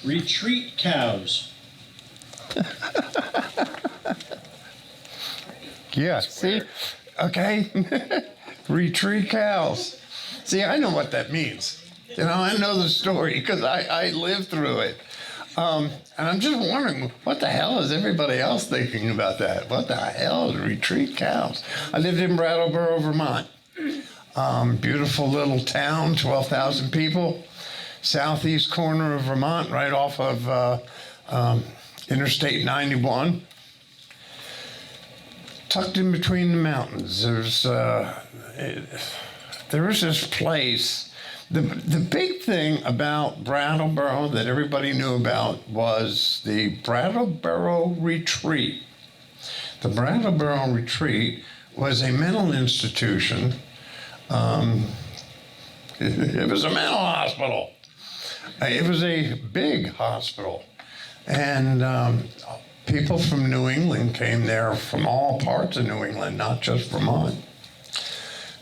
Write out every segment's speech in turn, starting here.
Retreat cows. Yeah, see? Okay. Retreat cows. See, I know what that means. You know, I know the story because I lived through it. And I'm just wondering, what the hell is everybody else thinking about that? What the hell is retreat cows? I lived in Brattleboro, Vermont. Beautiful little town, 12,000 people. Southeast corner of Vermont, right off of Interstate 91. Tucked in between the mountains, there was this place. The big thing about Brattleboro that everybody knew about was the Brattleboro Retreat. The Brattleboro Retreat was a mental institution. It was a mental hospital. It was a big hospital. And people from New England came there from all parts of New England, not just Vermont.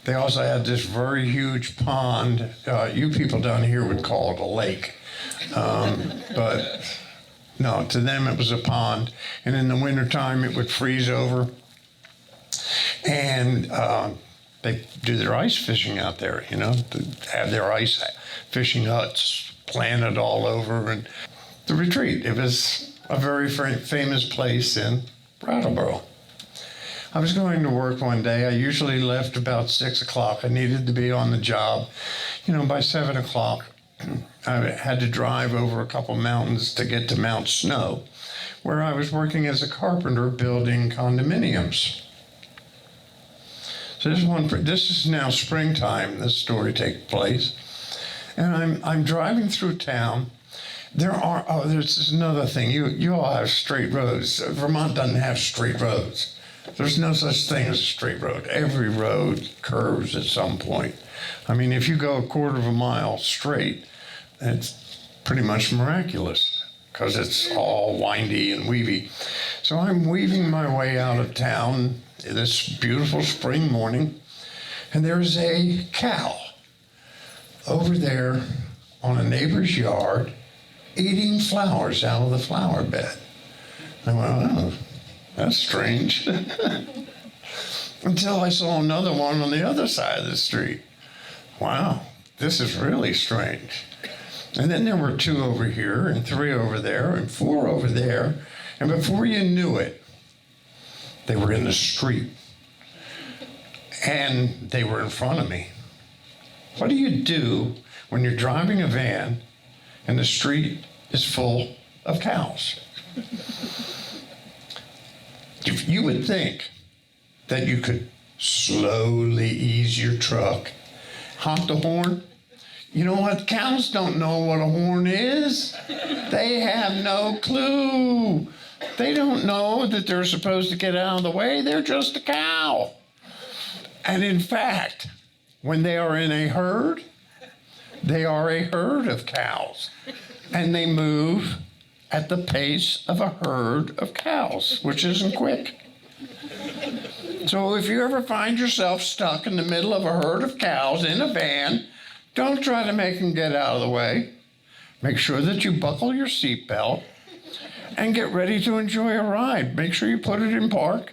They also had this very huge pond. You people down here would call it a lake. But no, to them it was a pond. And in the wintertime, it would freeze over. And they do their ice fishing out there, you know, have their ice fishing huts planted all over. And the retreat, it was a very famous place in Brattleboro. I was going to work one day. I usually left about 6 o'clock. I needed to be on the job, you know, by 7 o'clock. I had to drive over a couple mountains to get to Mount Snow, where I was working as a carpenter building condominiums. So this is now springtime. This story takes place. And I'm driving through town. There's another thing. You all have straight roads. Vermont doesn't have straight roads. There's no such thing as a straight road. Every road curves at some point. I mean, if you go a quarter of a mile straight, it's pretty much miraculous because it's all windy and weavy. So I'm weaving my way out of town this beautiful spring morning, and there's a cow over there on a neighbor's yard eating flowers out of the flower bed. I went, oh, that's strange. Until I saw another one on the other side of the street. Wow, this is really strange. And then there were 2 over here, and 3 over there, and 4 over there. And before you knew it, they were in the street. And they were in front of me. What do you do when you're driving a van and the street is full of cows? You would think that you could slowly ease your truck, honk the horn. You know what? Cows don't know what a horn is. They have no clue. They don't know that they're supposed to get out of the way. They're just a cow. And in fact, when they are in a herd, they are a herd of cows. And they move at the pace of a herd of cows, which isn't quick. So if you ever find yourself stuck in the middle of a herd of cows in a van, don't try to make them get out of the way. Make sure that you buckle your seatbelt and get ready to enjoy a ride. Make sure you put it in park,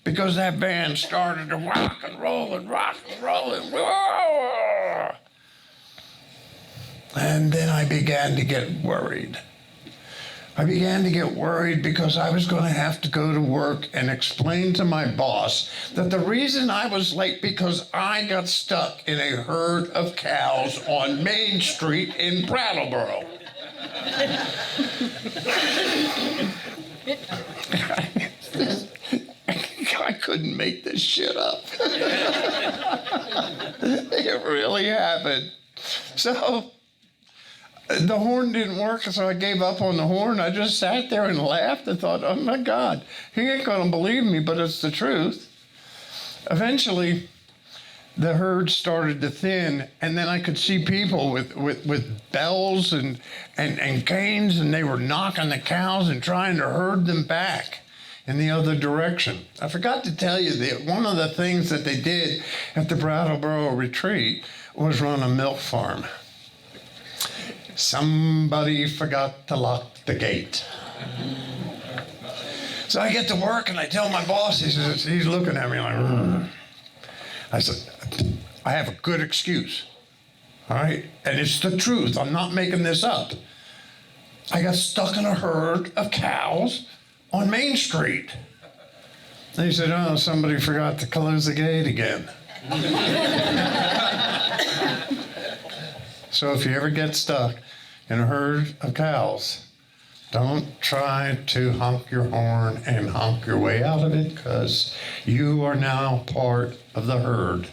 because that van started to rock and roll and rock and roll and whoa! And then I began to get worried. I began to get worried because I was going to have to go to work and explain to my boss that the reason I was late because I got stuck in a herd of cows on Main Street in Brattleboro. I couldn't make this shit up. It really happened. So the horn didn't work, so I gave up on the horn. I just sat there and laughed and thought, oh my God, he ain't gonna believe me, but it's the truth. Eventually, the herd started to thin, and then I could see people with bells and canes, and they were knocking the cows and trying to herd them back in the other direction. I forgot to tell you that one of the things that they did at the Brattleboro Retreat was run a milk farm. somebody forgot to lock the gate. So I get to work and I tell my boss, he's looking at me like, I said, I have a good excuse, all right? And it's the truth. I'm not making this up. I got stuck in a herd of cows on Main Street. And he said, oh, somebody forgot to close the gate again. So if you ever get stuck in a herd of cows, don't try to honk your horn and honk your way out of it, because you are now part of the herd.